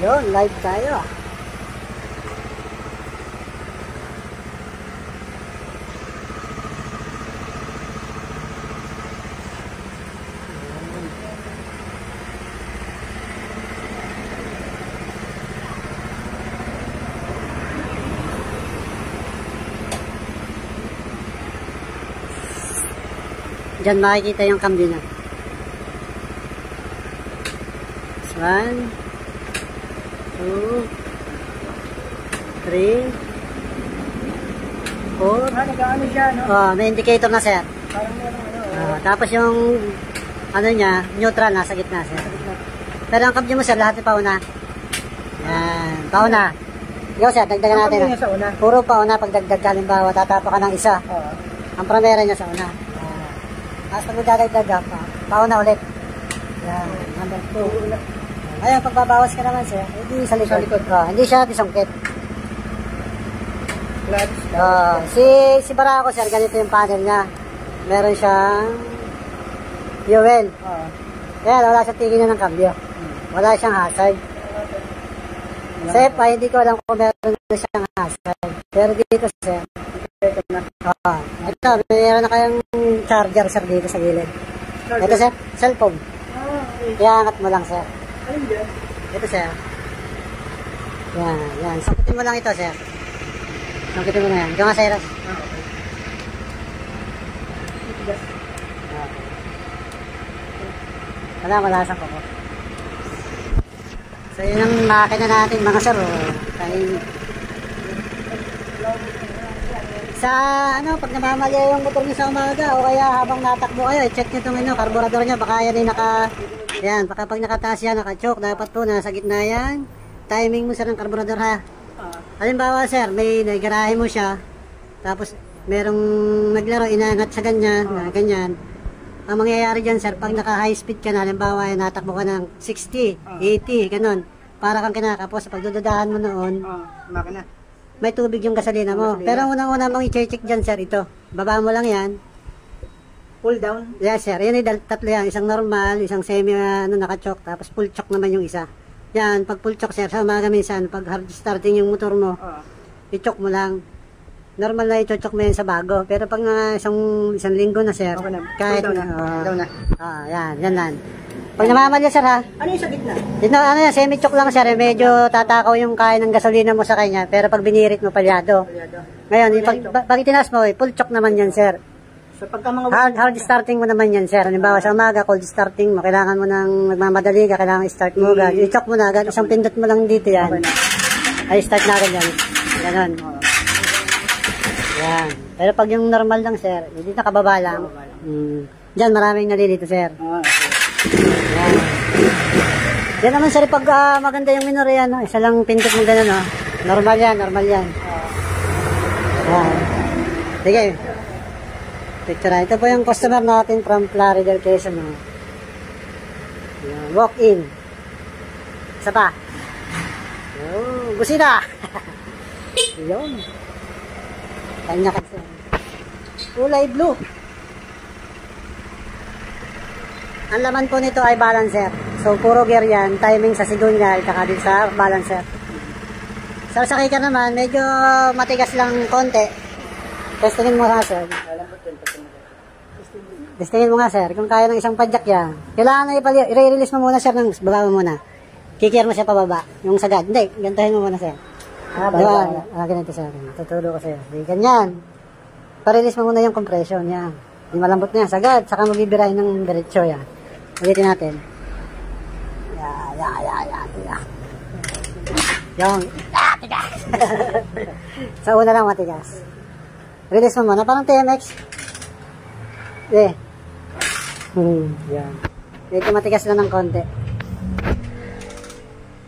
Yun, live tayo. Diyan makikita yung cambio na. 1, 2, 3, 4. Nag-ano siya, no? Oh, may indicator na, sir. Parang meron, Tapos yung ano niya, neutral nasa gitna, sir. Pero ang cambio mo, sir, lahat yung pauna. Yan, pauna. Ikaw, sir, dagdagan natin. Sa una. Puro pauna, pag dagdag ka, halimbawa, tatapa ka ng isa. Ang primera niya sa una. Tapos pag magdadagdag ka, pauna ulit. Yan, number 2. Ayun, pagbabawas ka naman, sir, hindi sa likod. Hindi siya disungkit. Si Barako, sir, ganito yung panel niya. Meron siyang fuel. Kaya wala siyang tigil ng cambio. Wala siyang hazard. Sa F5, hindi ko alam kung meron na siyang hazard. Pero dito, sir, ito, meron na kayong charger, sir, dito sa gilid. Ito, sir, cellphone. Kaya angat mo lang, sir. Ito, sir. Yan. Sakitin mo lang ito, sir. Sakitin mo na yan. Ikaw nga, sir. Wala sa ko. So, yun ang makina natin, mga sir. Sa pag namamali yung motor niyo sa umaga o kaya habang natakbo kayo, i-check niyo itong karburador niya, baka yan ay baka pag nakataas yan, naka-choke, dapat po nasa gitna yan. Timing mo, sir, ng karburador, ha. Halimbawa, sir, may nagarahe mo siya, tapos merong naglaro, inangat sa ganyan, ganyan. Ang mangyayari dyan, sir, pag naka-high speed ka na, halimbawa, natakbo ka ng 60, 80, ganun, para kang kinakapos, pag dududahan mo noon, may tubig yung gasolina mo. Pero unang-una mong i-check dyan, sir, ito. Baba mo lang yan. Pull down? Yes, sir. Yan ay tatlo yan. Isang normal, isang semi, naka-choke, tapos full choke naman yung isa. Yan, pag full choke, sir, sa umaga minsan, pag hard starting yung motor mo, i-choke mo lang. Normal na i-choke mo yan sa bago. Pero pag isang linggo na, sir, okay na. kahit Down na. yan lang. Pag namamadya, sir, ha? Ano yung sa gitna? Dito, yan, semi-choke lang, sir. Medyo tatakaw yung kain ng gasolina mo sa kanya. Pero pag binirit mo, palyado. Ngayon, pag itinaas mo, full choke naman yan, sir. So, pagka mga hard starting mo naman yan, sir. Halimbawa sa umaga, cold starting mo. Kailangan mo nang nagmamadali ka, kailangan i-start mo agad. I-choke mo na agad. Isang pindot mo lang dito yan. Ay, start na agad yan. Ganon. Yan. Pero pag yung normal lang, sir, hindi nakababa lang. Diyan, maraming nalilito, sir. Yan. Yan naman, sir, pag maganda yung minor yan, no? Isa lang pindot mo gano'n, no? Normal yan. Yan. Sige. Picture. Ito po yung customer natin from Florida, Quezon. Walk in. Isa pa. Busina. Yun. Kanya kasi. Kulay blue. Ang laman po nito ay balancer. So, puro gear yan. Timing sa sigunyal, kaka din sa balancer. Sa kicker naman, medyo matigas lang konti. Testingin mo nga, sir. Testingin mo nga, sir. Kung kaya ng isang padyak yan. Kailangan na i-release mo muna, sir, ng baba mo muna. Kikier mo siya pababa. Yung sagad. Hindi, gantahin mo muna, sir. Diba? Ganito, sir. Tutulog ko, sir. Di, ganyan. Pa-release mo muna yung compression. Yan. Yung malambot na yan. Sagad. Saka mag-ibiray ng diretso. Yan. Ulitin natin. Yung. Tigas. Sa una lang matigas. Release mo muna. Parang TMX. Yan. Medyo matigas lang ng konti.